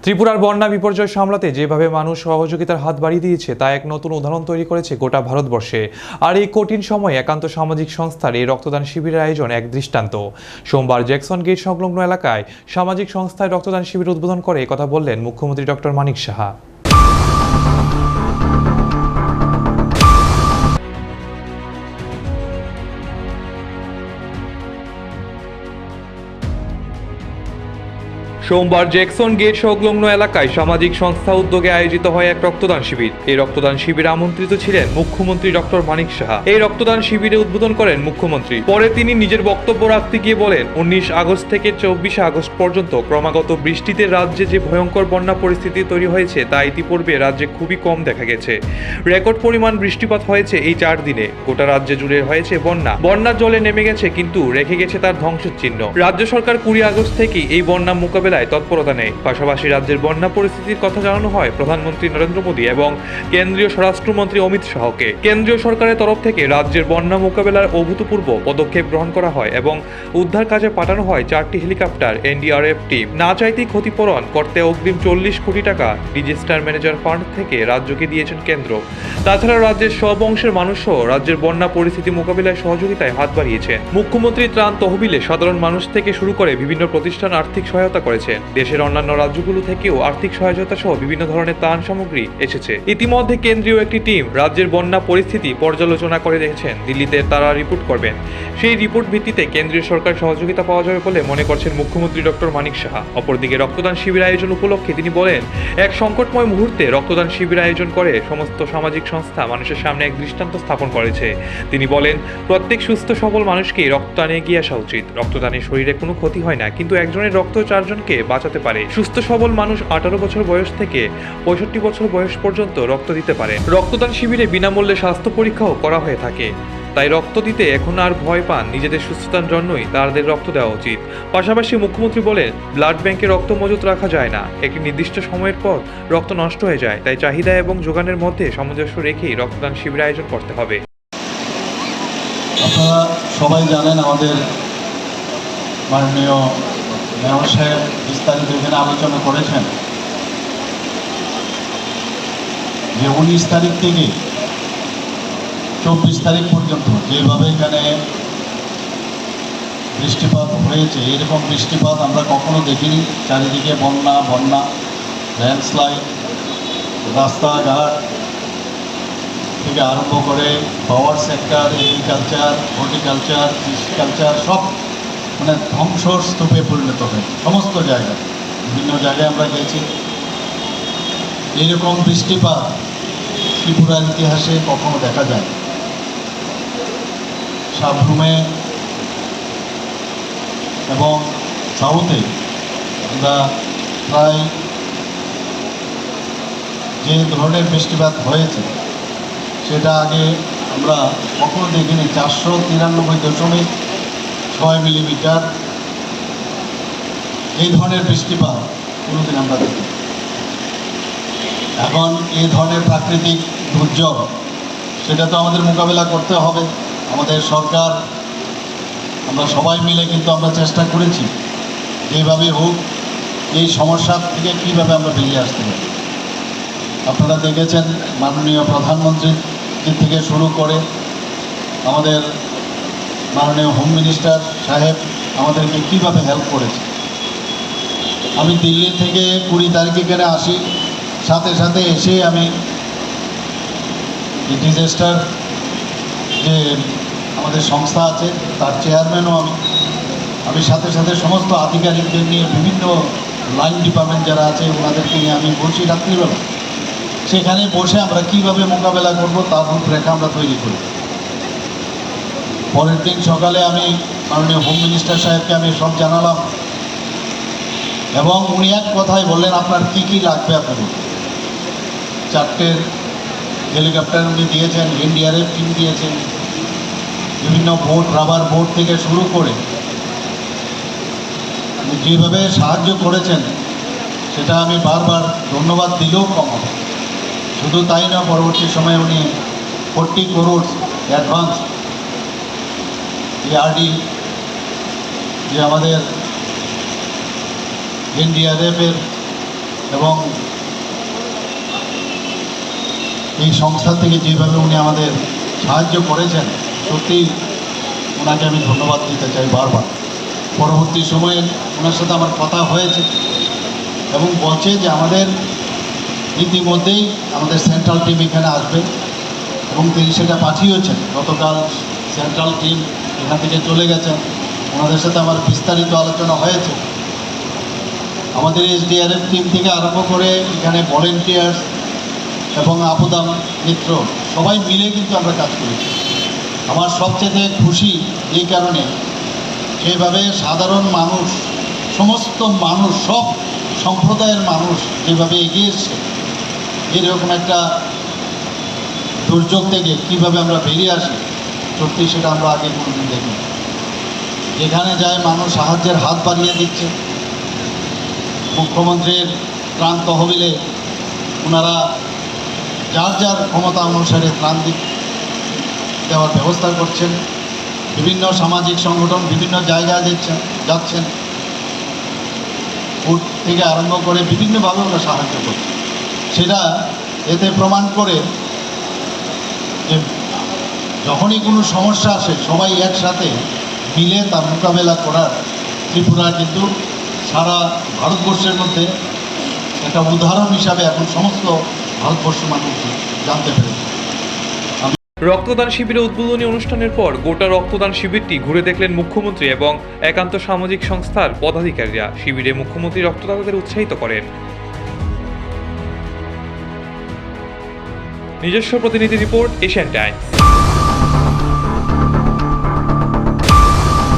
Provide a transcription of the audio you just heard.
ত্রিপুরার বন্যা বিপর্যয় সামলাতে যেভাবে মানুষ সহযোগিতার হাত বাড়িয়ে দিয়েছে তা এক নতুন উদাহরণ তৈরি করেছে গোটা ভারতবর্ষে। আর এই কঠিন সময়ে একান্ত সামাজিক সংস্থার এই রক্তদান শিবিরের আয়োজন এক দৃষ্টান্ত। সোমবার জ্যাকসন গেট সংলগ্ন এলাকায় সামাজিক সংস্থায় রক্তদান শিবির উদ্বোধন করে একথা বললেন মুখ্যমন্ত্রী ডক্টর মানিক সাহা। সোমবার জ্যাকসন গেট সংলগ্ন এলাকায় সামাজিক সংস্থা উদ্যোগে আয়োজিত হয় এক রক্তদান শিবির। এই রক্তদান শিবিরে আমন্ত্রিত ছিলেন মুখ্যমন্ত্রী ডক্টর মানিক সাহা। এই রক্তদান শিবিরে উদ্বোধন করেন মুখ্যমন্ত্রী। পরে তিনি নিজের বক্তব্য রাখতে গিয়ে বলেন, 19 আগস্ট থেকে 24 আগস্ট পর্যন্ত ক্রমাগত বৃষ্টিতে রাজ্যে যে ভয়ঙ্কর বন্যা পরিস্থিতি তৈরি হয়েছে তা ইতিপূর্বে রাজ্যে খুবই কম দেখা গেছে। রেকর্ড পরিমাণ বৃষ্টিপাত হয়েছে এই 4 দিনে। গোটা রাজ্যে জুড়ে হয়েছে বন্যার জলে নেমে গেছে, কিন্তু রেখে গেছে তার ধ্বংসের চিহ্ন। রাজ্য সরকার 20 আগস্ট থেকেই এই বন্যা মোকাবেলায় তৎপরতা নেয়। পাশাপাশি রাজ্যের বন্যা পরিস্থিতির কথা জানানো হয় প্রধানমন্ত্রী নরেন্দ্র মোদী এবং কেন্দ্রীয় স্বরাষ্ট্রমন্ত্রী অমিত শাহকে। কেন্দ্রীয় সরকারের তরফ থেকে রাজ্যের বন্যা মোকাবেলার অভূতপূর্ব পদক্ষেপ গ্রহণ করা হয় এবং উদ্ধার কাজে পাঠানো হয় 4টি হেলিকপ্টার, এনডিআরএফ টিম। না চাইতেই ক্ষতিপূরণ করতে অগ্রিম 40 কোটি টাকা ডিজাস্টার ম্যানেজার ফান্ড থেকে রাজ্যকে দিয়েছেন কেন্দ্র। তাছাড়া রাজ্যের সব অংশের মানুষও রাজ্যের বন্যা পরিস্থিতি মোকাবিলায় সহযোগিতায় হাত বাড়িয়েছেন। মুখ্যমন্ত্রী ত্রাণ তহবিলে সাধারণ মানুষ থেকে শুরু করে বিভিন্ন প্রতিষ্ঠান আর্থিক সহায়তা করেছেন। দেশের অন্যান্য রাজ্যগুলো থেকেও আর্থিক সহায়তা সহ বিভিন্ন ধরনের ত্রাণ সামগ্রী এসেছে। ইতিমধ্যে কেন্দ্রীয় একটি টিম রাজ্যের বন্যা পরিস্থিতি পর্যালোচনা করে দেখেছেন। দিল্লিতে তারা রিপোর্ট করবেন। সেই রিপোর্ট ভিত্তিতে কেন্দ্রীয় সরকার সহযোগিতা পাওয়া যাবে বলে মনে করছেন মুখ্যমন্ত্রী ডক্টর মানিক সাহা। অপরদিকে রক্তদান শিবির আয়োজন উপলক্ষে তিনি বলেন, এক সংকটময় মুহূর্তে রক্তদান শিবির আয়োজন করে সমস্ত সামাজিক সংস্থা মানুষের সামনে এক দৃষ্টান্ত স্থাপন করেছে। তিনি বলেন, প্রত্যেক সুস্থ সবল মানুষকে রক্তদানে এগিয়ে আসা উচিত। রক্তদানে শরীরে কোনো ক্ষতি হয় না, কিন্তু একজনের রক্ত 4 জনকে বাঁচাতে পারে। সুস্থ সবল মানুষ 18 বছর বয়স থেকে 65 বছর বয়স পর্যন্ত রক্ত দিতে পারে। রক্তদান শিবিরে বিনামূল্যে স্বাস্থ্য পরীক্ষাও করা হয়ে থাকে। তাই রক্ত দিতে এখন আর ভয় পান, নিজেদের সুস্থতার জন্যই তাদের রক্ত দেওয়া উচিত। পাশাপাশি মুখ্যমন্ত্রী বলেন, ব্লাড ব্যাংকে রক্ত মজুত রাখা যায় না। একটি নির্দিষ্ট সময়ের পর রক্ত নষ্ট হয়ে যায়। তাই চাহিদা এবং যোগানের মধ্যে সামঞ্জস্য রেখেই রক্তদান শিবির আয়োজন করতে হবে। আপনারা সবাই জানেন, আমাদের মাননীয় মেয়র সাহেব বিস্তারিত এখানে আলোচনা করেছেন যে 19 তারিখ থেকে 24 তারিখ পর্যন্ত যেভাবে এখানে বৃষ্টিপাত হয়েছে, এরকম বৃষ্টিপাত আমরা কখনো দেখিনি। চারিদিকে বন্যা, ল্যান্ডস্লাইড, রাস্তাঘাট থেকে আরম্ভ করে পাওয়ার সেক্টর, এগ্রিকালচার, হর্টিকালচার, কৃষিকালচার সব মানে ধ্বংসস্তূপে পরিণত হয় সমস্ত জায়গায়। বিভিন্ন জায়গায় আমরা গেছি। এইরকম বৃষ্টিপাত ত্রিপুরার ইতিহাসে কখনো দেখা যায়। সাবরুমে এবং সাউথে আমরা প্রায় যে ধরনের বৃষ্টিপাত হয়েছে সেটা আগে আমরা কখনো দেখিনি। 493.6 মিলিমিটার এই ধরনের বৃষ্টিপাত কোনোদিন আমরা দেখি। এখন এই ধরনের প্রাকৃতিক দুর্যোগ সেটা তো আমাদের মোকাবেলা করতে হবে। আমাদের সরকার, আমরা সবাই মিলে কিন্তু আমরা চেষ্টা করেছি যেভাবে হোক এই সমস্যার থেকে কীভাবে আমরা বেরিয়ে আসতে পারি। আপনারা দেখেছেন মাননীয় প্রধানমন্ত্রী থেকে শুরু করে আমাদের মাননীয় হোম মিনিস্টার সাহেব আমাদেরকে কীভাবে হেল্প করেছে। আমি দিল্লি থেকে 20 তারিখে এখানে আসি, সাথে সাথে এসে আমি ডিজাস্টার যে আমাদের সংস্থা আছে তার চেয়ারম্যানও আমি সাথে সাথে সমস্ত আধিকারিকদের নিয়ে, বিভিন্ন লাইন ডিপার্টমেন্ট যারা আছে ওনাদেরকে নিয়ে আমি বলছি রাত্রিবেলা, সেখানে বসে আমরা কীভাবে মোকাবেলা করব তার রূপরেখা আমরা তৈরি করি। পরের দিন সকালে আমি মাননীয় হোম মিনিস্টার সাহেবকে আমি সব জানালাম এবং উনি এক কথায় বললেন, আপনার কি কি লাগবে আপনি। 4টে হেলিকপ্টার উনি দিয়েছেন, এনডিআরএফ টিম দিয়েছেন, বিভিন্ন বোট, রাবার বোট থেকে শুরু করে যেভাবে সাহায্য করেছেন সেটা আমি বারবার ধন্যবাদ দিলেও কম হবে। শুধু তাই না, পরবর্তী সময়ে উনি 40 crore অ্যাডভান্স এআরডি যে আমাদের এনডিআরএফের এবং এই সংস্থা থেকে যেভাবে উনি আমাদের সাহায্য করেছেন, সত্যিই ওনাকে আমি ধন্যবাদ দিতে চাই বারবার। পরবর্তী সময়ে ওনার সাথে আমার কথা হয়েছে এবং বলছে যে আমাদের ইতিমধ্যেই আমাদের সেন্ট্রাল টিম এখানে আসবে এবং তিনি সেটা পাঠিয়েছেন। গতকাল সেন্ট্রাল টিম এখান থেকে চলে গেছেন, ওনাদের সাথে আমার বিস্তারিত আলোচনা হয়েছে। আমাদের এসডিআরএফ টিম থেকে আরম্ভ করে এখানে ভলেন্টিয়ার্স এবং আপদা মিত্র সবাই মিলে কিন্তু আমরা কাজ করেছি। আমার সবচেয়ে খুশি এই কারণে, যেভাবে সাধারণ মানুষ, সমস্ত মানুষ, সব সম্প্রদায়ের মানুষ যেভাবে এগিয়ে এসছে, এরকম একটা দুর্যোগ থেকে কীভাবে আমরা বেরিয়ে আসি, সত্যি সেটা আমরা আগে কোনোদিন দেখি। যেখানে যায় মানুষ সাহায্যের হাত বাড়িয়ে দিচ্ছে। মুখ্যমন্ত্রীর ত্রাণ তহবিলে ওনারা যার যার ক্ষমতা অনুসারে ত্রাণ দেওয়ার ব্যবস্থা করছেন। বিভিন্ন সামাজিক সংগঠন বিভিন্ন জায়গায় যাচ্ছেন, ফুড থেকে আরম্ভ করে বিভিন্নভাবে ওরা সাহায্য করছে। সেটা এতে প্রমাণ করে যে যখনই কোনো সমস্যা আসে সবাই একসাথে মিলে তার মোকাবেলা করার ত্রিপুরা কিন্তু সারা ভারতবর্ষের মধ্যে একটা উদাহরণ হিসাবে এখন সমস্ত ভারতবর্ষ মানুষ জানতে পেরেছে। রক্তদান শিবিরের উদ্বোধনী অনুষ্ঠানের পর গোটা রক্তদান শিবিরটি ঘুরে দেখলেন মুখ্যমন্ত্রী এবং একান্ত সামাজিক সংস্থার পদাধিকারীরা। শিবিরে মুখ্যমন্ত্রী রক্তদাতাদের উৎসাহিত করেন। নিজস্ব প্রতিনিধি রিপোর্ট, এশিয়ান টাইমস।